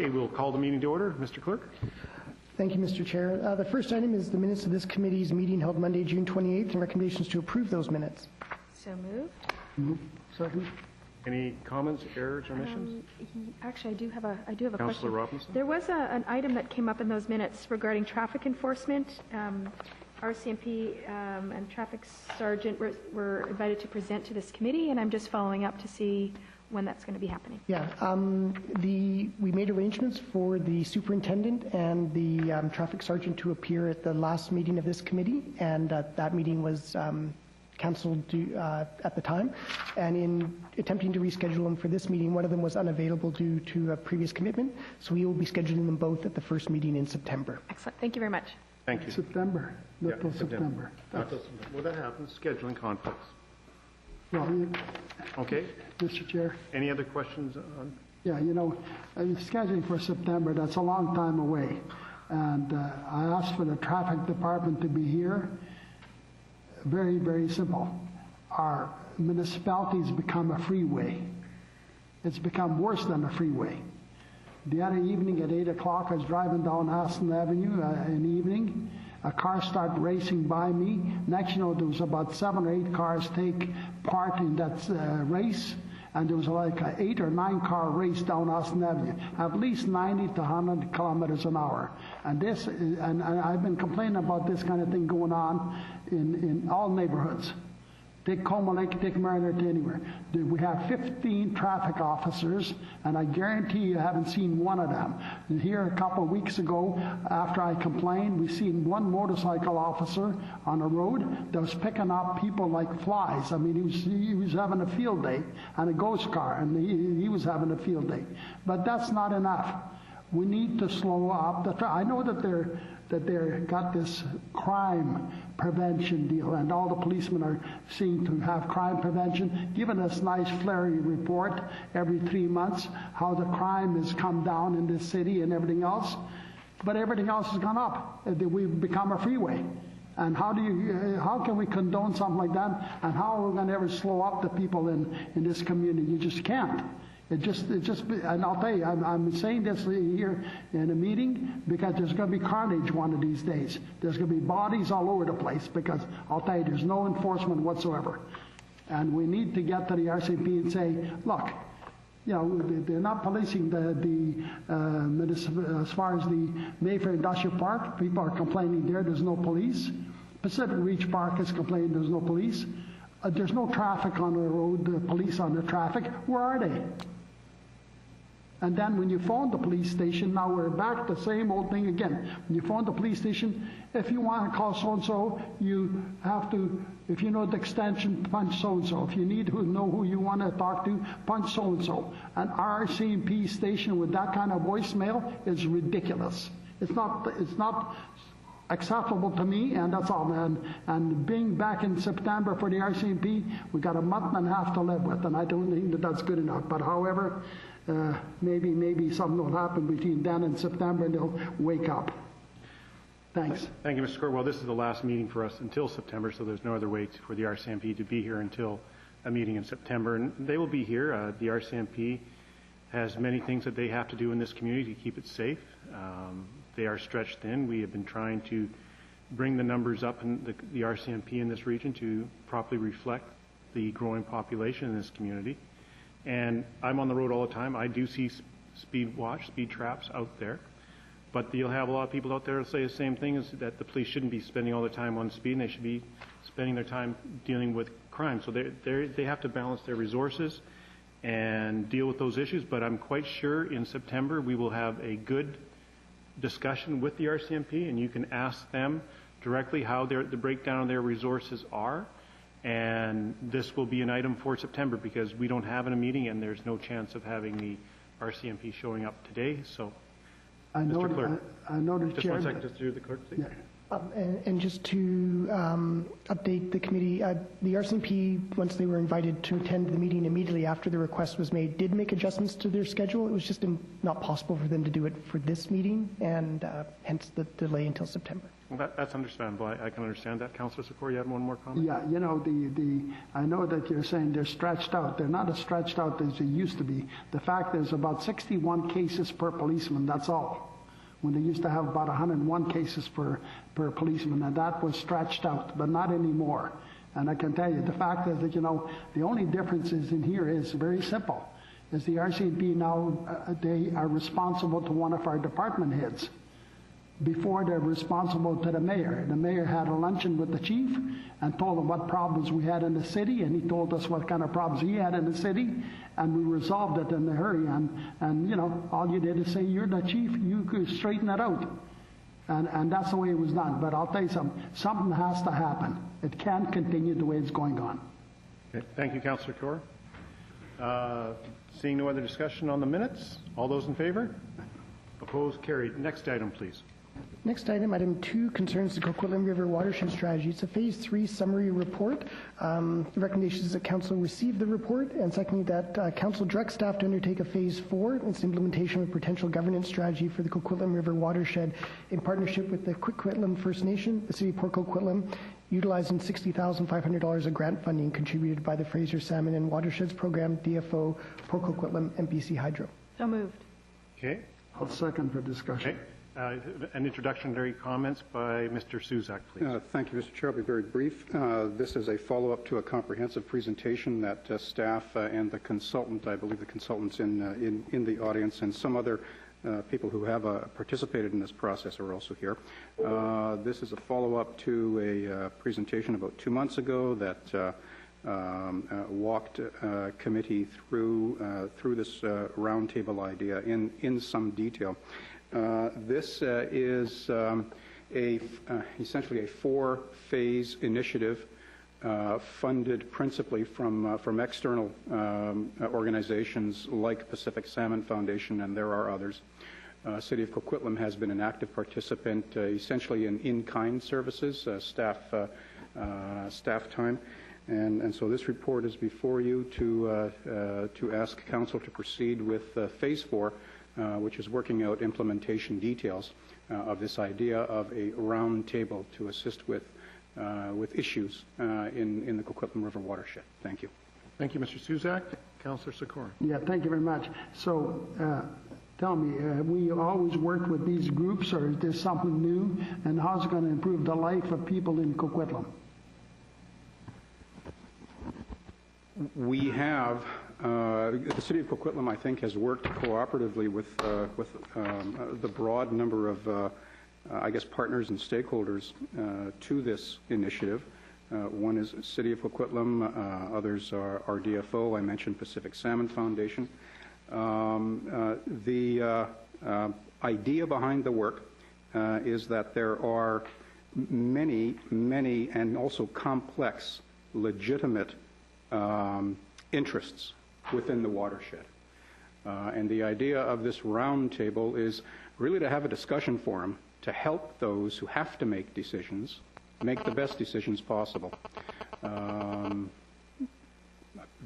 Okay, we'll call the meeting to order. Mr. Clerk. Thank you, Mr. Chair. The first item is the minutes of this committee's meeting held Monday, June 28th, and recommendations to approve those minutes. So moved. Second. Any comments, errors, or omissions? Actually, I do have a question. Councillor Robinson? There was an item that came up in those minutes regarding traffic enforcement. RCMP and Traffic Sergeant were invited to present to this committee, and I'm just following up to see when that's going to be happening. Yeah, we made arrangements for the superintendent and the traffic sergeant to appear at the last meeting of this committee, and that meeting was canceled at the time. And in attempting to reschedule them for this meeting, one of them was unavailable due to a previous commitment, so we will be scheduling them both at the first meeting in September. Excellent. Thank you very much. Thank you. September, not till September. Well, that happens. Scheduling conflicts. Well, okay. Mr. Chair. Any other questions on? Yeah, you know, scheduling for September, that's a long time away. And I asked for the traffic department to be here. Very, very simple. Our municipality's become a freeway. It's become worse than a freeway. The other evening at 8 o'clock, I was driving down Aston Avenue in the evening. A car started racing by me. Next, you know, there was about 7 or 8 cars take part in that race. And there was like an 8 or 9 car race down Aston Avenue, at least 90 to 100 kilometers an hour. And and I've been complaining about this kind of thing going on in all neighborhoods. Take Como Lake, take Mariner to anywhere. We have 15 traffic officers, and I guarantee you haven't seen one of them. Here a couple of weeks ago, after I complained, we seen one motorcycle officer on a road that was picking up people like flies. I mean, he was having a field day, and a ghost car, and he was having a field day. But that's not enough. We need to slow up the traffic. I know that they're got this crime prevention deal, and all the policemen are seeing to have crime prevention, giving us nice flary report every 3 months how the crime has come down in this city and everything else. But everything else has gone up. We've become a freeway. And how can we condone something like that? And how are we going to ever slow up the people in this community? You just can't. It just, and I'll tell you, I'm saying this here in a meeting because there's going to be carnage one of these days. There's going to be bodies all over the place because I'll tell you, there's no enforcement whatsoever. And we need to get to the RCMP and say, look, you know, they're not policing as far as the Mayfair Industrial Park. People are complaining there's no police. Pacific Reach Park is complaining there's no police. There's no traffic on the road, the police on the traffic. Where are they? And then when you phone the police station, now we're back to the same old thing again. When you phone the police station, if you want to call so-and-so, you have to, if you know the extension, punch so-and-so. If you need to know who you want to talk to, punch so-and-so. An RCMP station with that kind of voicemail is ridiculous. It's not acceptable to me, and that's all. And being back in September for the RCMP, we got a month and a half to live with, and I don't think that's good enough. But however, maybe something will happen between then and September, and they'll wake up. Thanks. Thank you, Mr. Court. Well, this is the last meeting for us until September, so there's no other way for the RCMP to be here until a meeting in September. And they will be here. The RCMP has many things that they have to do in this community to keep it safe. They are stretched thin. We have been trying to bring the numbers up in the RCMP in this region to properly reflect the growing population in this community. And I'm on the road all the time. I do see speed traps out there. But you'll have a lot of people out there who say the same thing, is that the police shouldn't be spending all their time on speed, and they should be spending their time dealing with crime. So they have to balance their resources and deal with those issues. But I'm quite sure in September we will have a good discussion with the RCMP, and you can ask them directly how the breakdown of their resources are. And this will be an item for September because we don't have a meeting and there's no chance of having the RCMP showing up today. So, I know, Mr. Clerk. I know the just chair. One second, just to do the clerk, please. Yeah. And just to update the committee, the RCMP, once they were invited to attend the meeting immediately after the request was made, did make adjustments to their schedule. It was just not possible for them to do it for this meeting, and hence the delay until September. Well, that's understandable. I can understand that. Councillor Secor, you had one more comment? Yeah, you know, I know that you're saying they're stretched out. They're not as stretched out as they used to be. The fact is about 61 cases per policeman, that's all. When they used to have about 101 cases per policeman, and that was stretched out, but not anymore. And I can tell you, the fact is that, you know, the only difference is in here is very simple, is the RCMP now, they are responsible to one of our department heads. Before, they're responsible to the mayor. The mayor had a luncheon with the chief and told him what problems we had in the city, and he told us what kind of problems he had in the city, and we resolved it in a hurry. And you know, all you did is say, you're the chief, you could straighten it out. And that's the way it was done. But I'll tell you something has to happen. It can't continue the way it's going on. Okay. Thank you, Councillor Kaur. Seeing no other discussion on the minutes, all those in favor? Opposed? Carried. Next item, please. Next item, item 2, concerns the Coquitlam River Watershed Strategy. It's a Phase 3 summary report. The recommendation is that Council receive the report, and secondly, that Council direct staff to undertake a Phase 4. It's implementation of a potential governance strategy for the Coquitlam River Watershed in partnership with the Coquitlam First Nation, the City of Port Coquitlam, utilizing $60,500 of grant funding contributed by the Fraser Salmon and Watersheds Program, DFO, Port Coquitlam, and BC Hydro. So moved. Okay. I'll second for discussion. Okay. An introductory comments by Mr. Suzak, please. Thank you, Mr. Chair. I'll be very brief. This is a follow-up to a comprehensive presentation that staff and the consultant, I believe the consultant's in the audience, and some other people who have participated in this process are also here. This is a follow-up to a presentation about 2 months ago that walked committee through this roundtable idea in some detail. This is essentially a 4-phase initiative funded principally from external organizations like Pacific Salmon Foundation, and there are others. City of Coquitlam has been an active participant essentially in-kind services, staff time. And so this report is before you to ask Council to proceed with Phase 4, which is working out implementation details of this idea of a round table to assist with issues in the Coquitlam River watershed. Thank you. Thank you, Mr. Suzak. Councillor Secor. Yeah, thank you very much. So tell me, we always worked with these groups, or is there something new? And how's it going to improve the life of people in Coquitlam? We have, the City of Coquitlam, I think, has worked cooperatively with the broad number of, I guess, partners and stakeholders to this initiative. One is City of Coquitlam, others are DFO, I mentioned Pacific Salmon Foundation. The idea behind the work is that there are many, and also complex, legitimate interests within the watershed. And the idea of this round table is really to have a discussion forum to help those who have to make decisions make the best decisions possible.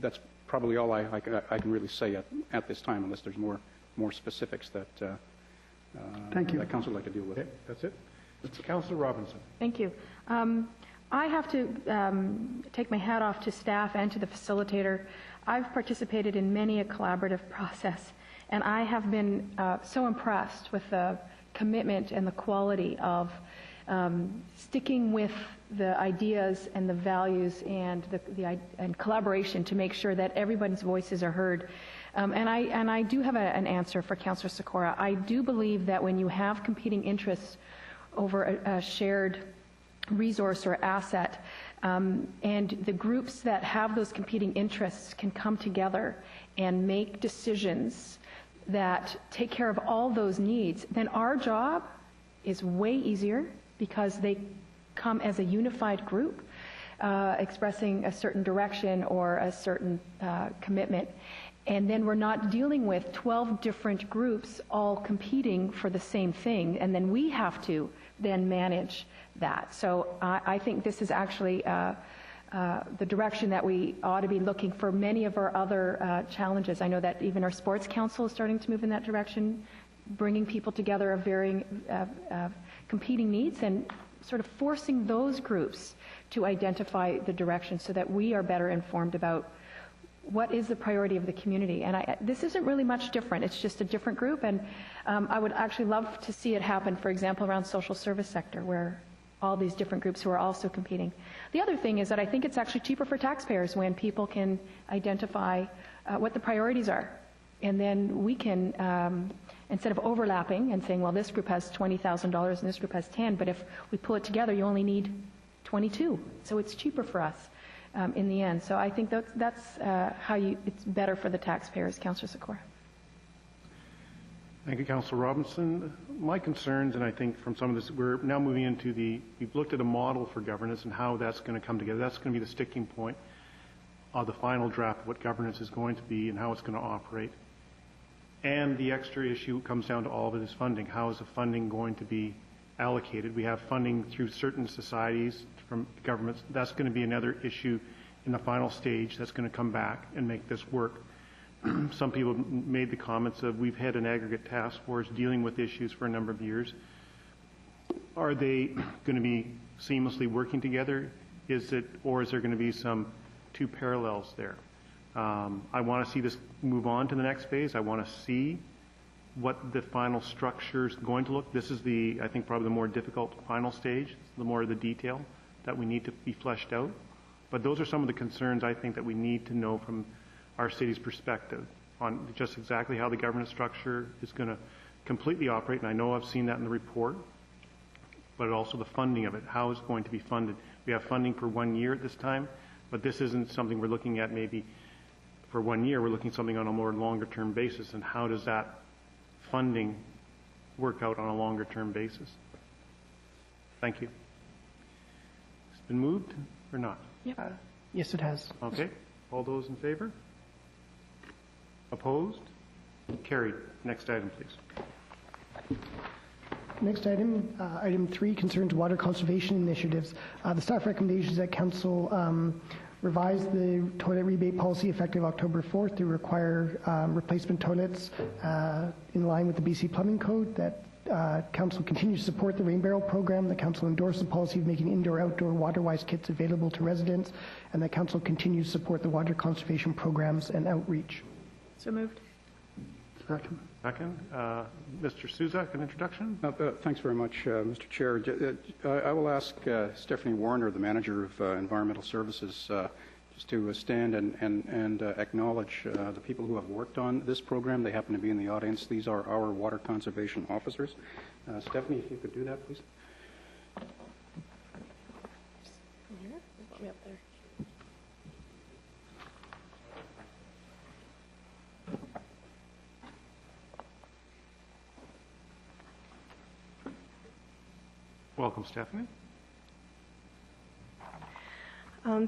That's probably all I can really say at this time, unless there's more specifics that Thank you. that Council would like to deal with. Okay, that's it. Councillor Robinson. Thank you. I have to take my hat off to staff and to the facilitator. I've participated in many a collaborative process, and I have been so impressed with the commitment and the quality of sticking with the ideas and the values and and collaboration to make sure that everybody's voices are heard. And I do have an answer for Councillor Secor. I do believe that when you have competing interests over a shared resource or asset, and the groups that have those competing interests can come together and make decisions that take care of all those needs, then our job is way easier because they come as a unified group expressing a certain direction or a certain commitment. And then we're not dealing with 12 different groups all competing for the same thing, and then we have to then manage that. So I think this is actually the direction that we ought to be looking for many of our other challenges. I know that even our sports council is starting to move in that direction, bringing people together of varying competing needs and sort of forcing those groups to identify the direction so that we are better informed about what is the priority of the community. And this isn't really much different. It's just a different group. And I would actually love to see it happen, for example, around social service sector, where all these different groups who are also competing. The other thing is that I think it's actually cheaper for taxpayers when people can identify what the priorities are. And then we can, instead of overlapping and saying, well, this group has $20,000 and this group has 10, but if we pull it together, you only need 22. So it's cheaper for us in the end. So I think that's how it's better for the taxpayers. Councillor Sikora. Thank you, Councillor Robinson. My concerns, and I think from some of this, we're now moving into we've looked at a model for governance and how that's going to come together. That's going to be the sticking point of the final draft of what governance is going to be and how it's going to operate. And the extra issue comes down to all of it is funding. How is the funding going to be allocated? We have funding through certain societies from governments. That's going to be another issue in the final stage that's going to come back and make this work. Some people made the comments of we've had an aggregate task force dealing with issues for a number of years. Are they going to be seamlessly working together? Or is there going to be some two parallels there? I want to see this move on to the next phase. I want to see what the final structure is going to look. This is I think probably the more difficult final stage, the more of the detail that we need to be fleshed out. But those are some of the concerns I think that we need to know from our city's perspective on just exactly how the governance structure is going to completely operate. And I know I've seen that in the report, but also the funding of it, how it's going to be funded. We have funding for 1 year at this time, but this isn't something we're looking at maybe for 1 year. We're looking at something on a more longer term basis. And how does that funding work out on a longer term basis? Thank you. It's been moved or not? Yep. Yes, it has. Okay. All those in favor? Opposed? Carried. Next item, please. Next item, item 3, concerns water conservation initiatives. The staff recommendations that Council revise the toilet rebate policy effective October 4th to require replacement toilets in line with the BC Plumbing Code, that Council continues to support the Rain Barrel program, that Council endorse the policy of making indoor-outdoor water-wise kits available to residents, and that Council continues to support the water conservation programs and outreach. So moved. Second. Second. Mr. Suzak, an introduction? Thanks very much, Mr. Chair. I will ask Stephanie Warner, the Manager of Environmental Services, just to stand and acknowledge the people who have worked on this program. They happen to be in the audience. These are our water conservation officers. Stephanie, if you could do that, please. From here? Put me up there. Welcome, Stephanie.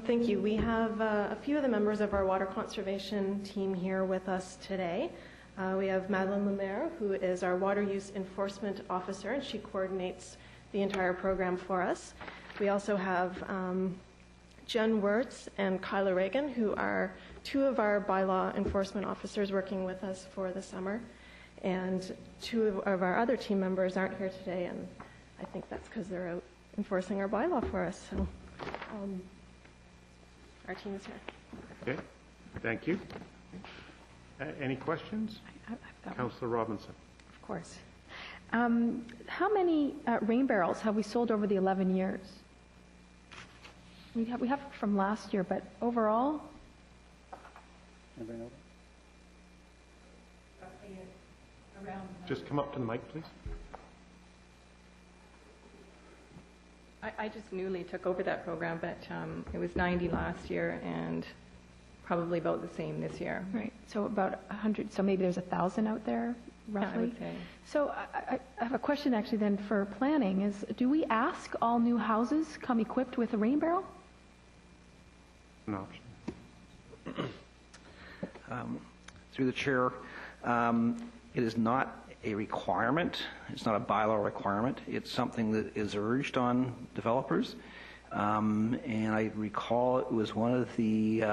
Thank you. We have a few of the members of our water conservation team here with us today. We have Madeleine Lemaire, who is our water use enforcement officer, and she coordinates the entire program for us. We also have Jen Wirtz and Kyla Reagan, who are two of our bylaw enforcement officers working with us for the summer. And two of our other team members aren't here today, and I think that's because they're out enforcing our bylaw for us. So our team is here. Okay. Thank you. Any questions? Councillor Robinson. Of course. How many rain barrels have we sold over the 11 years? We have from last year, but overall? Anybody know? Just come up to the mic, please. I just newly took over that program, but it was 90 last year and probably about the same this year. Right. So about 100. So maybe there's 1,000 out there, roughly. Yeah, I would say. So I have a question actually then for planning is, do we ask all new houses come equipped with a rain barrel? An option. Through the chair, it is not a requirement. It's not a bylaw requirement. It's something that is urged on developers. And I recall it was one of the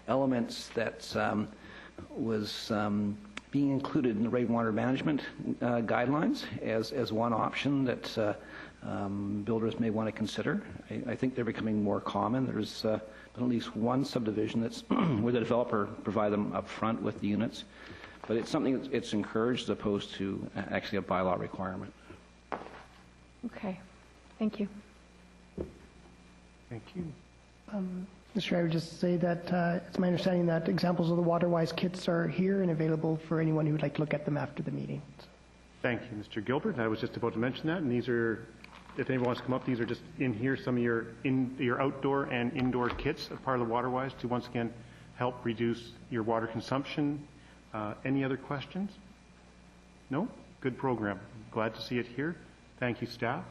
elements that was being included in the rainwater management guidelines as one option that builders may want to consider. I think they're becoming more common. There's been at least one subdivision that's where the developer provide them up front with the units. But it's something that's encouraged as opposed to actually a bylaw requirement. Okay, thank you. Thank you. Mr. Chair, I would just say that it's my understanding that examples of the WaterWise kits are here and available for anyone who would like to look at them after the meeting. Thank you, Mr. Gilbert. I was just about to mention that, and these are, if anyone wants to come up, these are just in here, some of your outdoor and indoor kits as part of the WaterWise to once again help reduce your water consumption. Any other questions? No? Good program. Glad to see it here. Thank you, staff,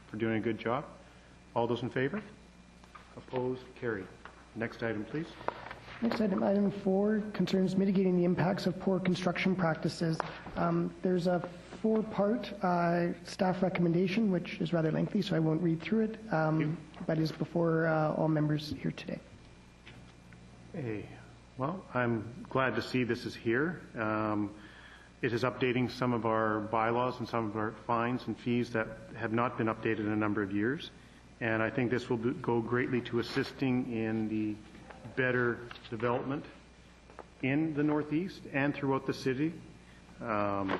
for doing a good job. All those in favor? Opposed? Carried. Next item, please. Next item, item 4, concerns mitigating the impacts of poor construction practices. There's a 4-part staff recommendation, which is rather lengthy, so I won't read through it, but is before all members here today. Hey. Well, I'm glad to see this is here. It is updating some of our bylaws and some of our fines and fees that have not been updated in a number of years. And I think this will go greatly to assisting in the better development in the Northeast and throughout the city. The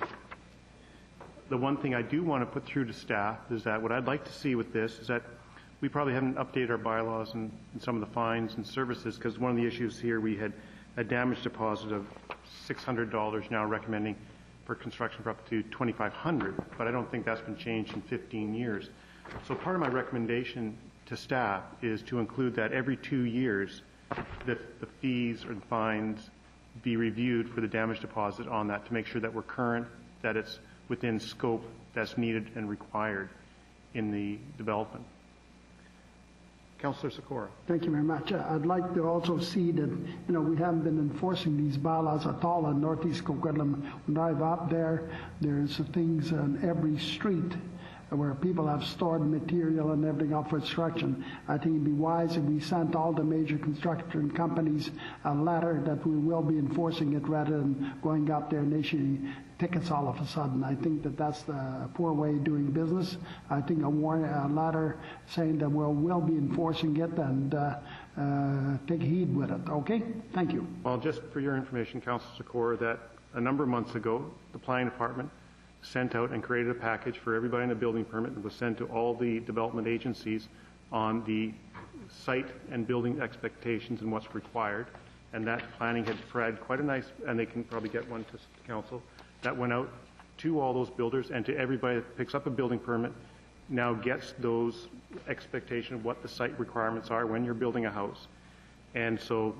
one thing I do want to put through to staff is that what I'd like to see with this is that we probably haven't updated our bylaws and some of the fines and services, because one of the issues here, we had a damage deposit of $600 now recommending for construction for up to $2,500, but I don't think that's been changed in 15 years. So part of my recommendation to staff is to include that every 2 years the fees or the fines be reviewed for the damage deposit on that to make sure that we're current, that it's within scope that's needed and required in the development. Councillor Sikora. Thank you very much. I'd like to also see that, we haven't been enforcing these bylaws at all in Northeast Coquitlam. When I drive up there, there's things on every street where people have stored material and everything up for construction. I think it'd be wise if we sent all the major construction companies a letter that we will be enforcing it rather than going up there and issuing tickets all of a sudden. I think that that's the poor way of doing business. I think a letter saying that we'll be enforcing it and take heed with it. Okay? Thank you. Well, just for your information, Councillor Sikora, that a number of months ago, the planning department sent out and created a package for everybody in the building permit and was sent to all the development agencies on the site and building expectations and what's required. And that planning had spread quite a nice, and they can probably get one to council, that went out to all those builders and to everybody that picks up a building permit now gets those expectations of what the site requirements are when you're building a house. And so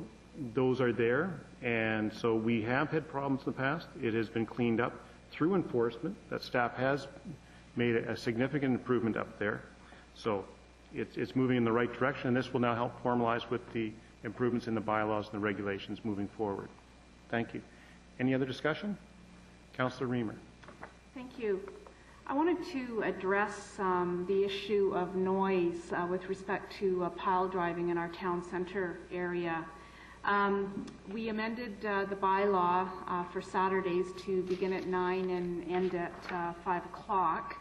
those are there. And so we have had problems in the past. It has been cleaned up through enforcement. That staff has made a significant improvement up there. So it's moving in the right direction, and this will now help formalize with the improvements in the bylaws and the regulations moving forward. Thank you. Any other discussion? Councillor Reamer. Thank you. I wanted to address the issue of noise with respect to pile driving in our town center area. We amended the bylaw for Saturdays to begin at 9 and end at 5 o'clock.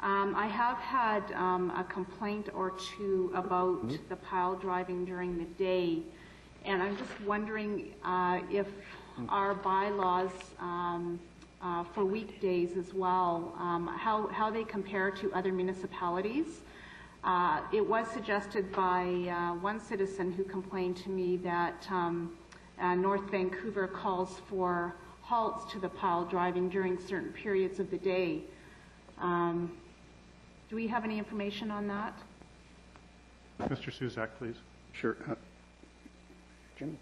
I have had a complaint or two about the pile driving during the day, and I'm just wondering if our bylaws for weekdays as well, how they compare to other municipalities. It was suggested by one citizen who complained to me that North Vancouver calls for halts to the pile driving during certain periods of the day. Do we have any information on that? Mr. Suzak, please. Sure. Jim?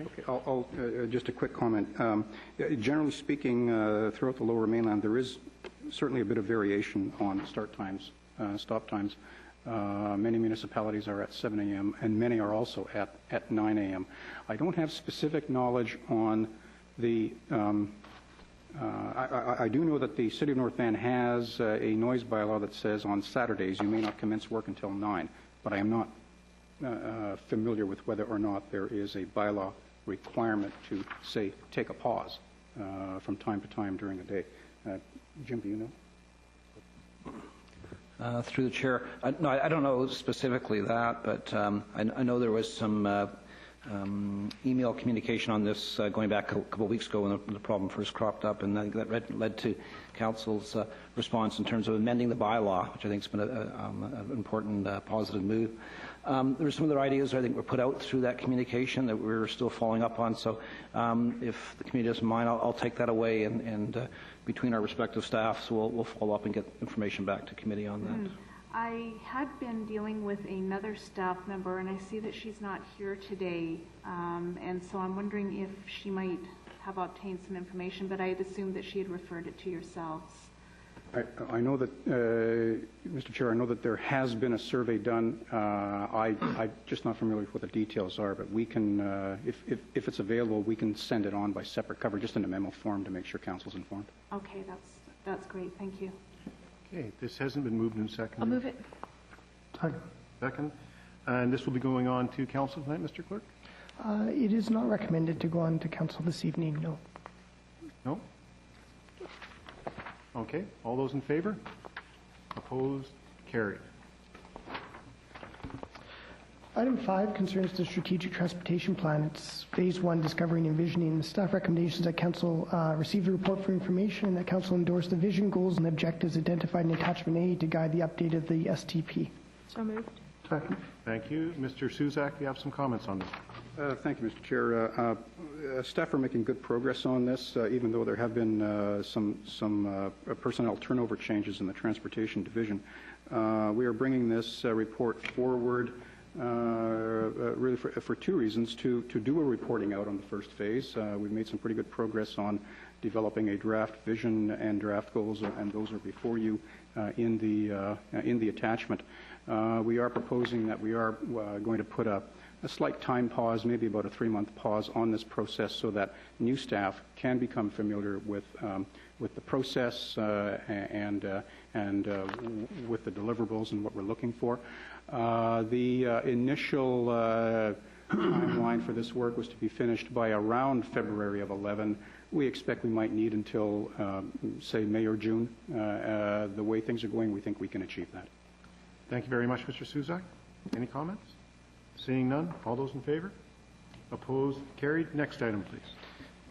Okay, I'll just a quick comment. Generally speaking, throughout the Lower Mainland, there is certainly a bit of variation on start times, stop times. Many municipalities are at 7 a.m., and many are also at 9 a.m. I don't have specific knowledge on the I do know that the City of North Van has a noise bylaw that says on Saturdays you may not commence work until 9, but I am not familiar with whether or not there is a bylaw requirement to, say, take a pause from time to time during the day. Jim, do you know? Through the chair, no, I don't know specifically that, but I know there was some email communication on this going back a couple of weeks ago when the problem first cropped up, and that led to Council's response in terms of amending the bylaw, which I think has been an important positive move. There were some other ideas I think were put out through that communication that we're still following up on, so if the committee doesn't mind, I'll take that away, and between our respective staffs, we'll follow up and get information back to committee on that. I had been dealing with another staff member, and I see that she's not here today, and so I'm wondering if she might have obtained some information, but I had assumed that she had referred it to yourselves. I know that, Mr. Chair, I know that there has been a survey done. I'm just not familiar with what the details are, but we can, if it's available, we can send it on by separate cover, just in a memo form to make sure Council's informed. Okay, that's great. Thank you. Okay, this hasn't been moved and seconded. I'll move it. Second. And this will be going on to Council tonight, Mr. Clerk? It is not recommended to go on to Council this evening, no. No? Okay, all those in favor? Opposed? Carried. Item 5 concerns the Strategic Transportation Plan. It's Phase 1, Discovering and Envisioning. The staff recommendations that Council receive the report for information and that Council endorse the vision, goals, and objectives identified in Attachment A to guide the update of the STP. So moved. Second. Thank you. Mr. Suzak, you have some comments on this. Thank you, Mr. Chair. Staff are making good progress on this, even though there have been some personnel turnover changes in the Transportation Division. We are bringing this report forward really for two reasons. To do a reporting out on the first phase. We've made some pretty good progress on developing a draft vision and draft goals, and those are before you in the attachment. We are proposing that we are going to put a slight time pause, maybe about a 3-month pause on this process, so that new staff can become familiar with the process and with the deliverables and what we're looking for. The initial timeline for this work was to be finished by around February of 11. We expect we might need until, say, May or June. The way things are going, we think we can achieve that. Thank you very much, Mr. Suzak. Any comments? Seeing none, all those in favor? Opposed? Carried. Next item, please.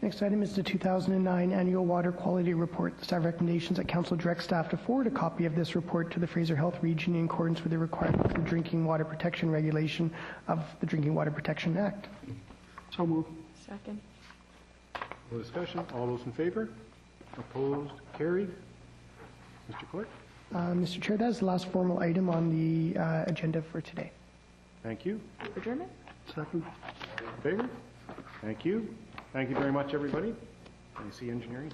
Next item is the 2009 Annual Water Quality Report. The staff recommendations that Council direct staff to forward a copy of this report to the Fraser Health Region in accordance with the requirements of the Drinking Water Protection Regulation of the Drinking Water Protection Act. So moved. Second. No discussion. All those in favor? Opposed? Carried. Mr. Clerk? Mr. Chair, that is the last formal item on the agenda for today. Thank you. Adjournment? Second. In favor? Thank you. Thank you very much, everybody. AC Engineering.